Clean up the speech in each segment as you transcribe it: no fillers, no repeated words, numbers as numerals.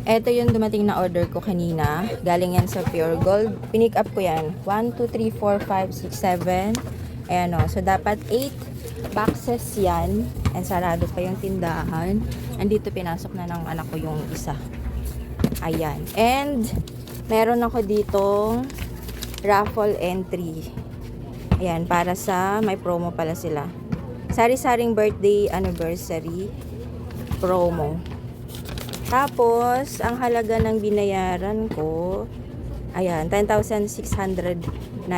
Ito yung dumating na order ko kanina. Galing yan sa Pure Gold. Pinick up ko yan. 1, 2, 3, 4, 5, 6, 7. Ayan o. So, dapat 8 boxes yan. And sarado pa yung tindahan. Andito pinasok na ng anak ko yung isa. Ayan. And, meron ako ditong raffle entry. Ayan. Para sa, may promo pala sila. Sari-saring birthday anniversary promo. Tapos, ang halaga ng binayaran ko, ayan, 10,697.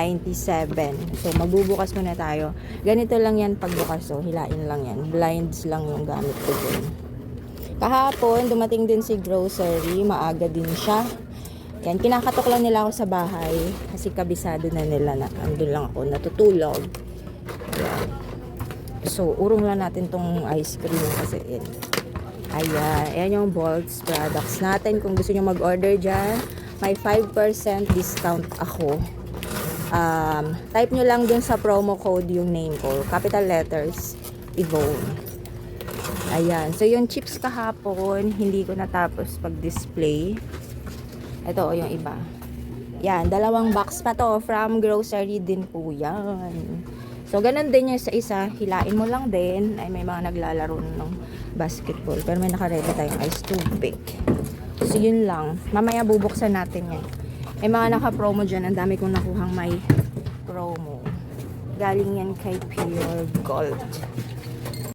So, magbubukas muna tayo. Ganito lang yan pagbukas. So, hilain lang yan. Blinds lang yung gamit ko dun. Kahapon, dumating din si grocery. Maaga din siya. Yan, kinakatok lang nila ako sa bahay. Kasi kabisado na nila na andun lang ako natutulog. Ayan. So, urong lang natin tong ice cream kasi yan. Ayan, ayan yung Bolts products natin. Kung gusto nyo mag-order dyan, may 5% discount ako. Type nyo lang dun sa promo code yung name ko. Capital letters, Yvonne. Ayan, so yung chips kahapon, hindi ko natapos pag-display. Ito yung iba. Yan, 2 box pa to. From grocery din po yan. So, ganun din yung sa isa. Hilain mo lang din. Ay, may mga naglalaro ng basketball. Pero may nakaredy tayong ice tubig. So, yun lang. Mamaya bubuksan natin yan. May mga naka-promo dyan. Ang dami kong nakuhang may promo. Galing yan kay Pure Gold.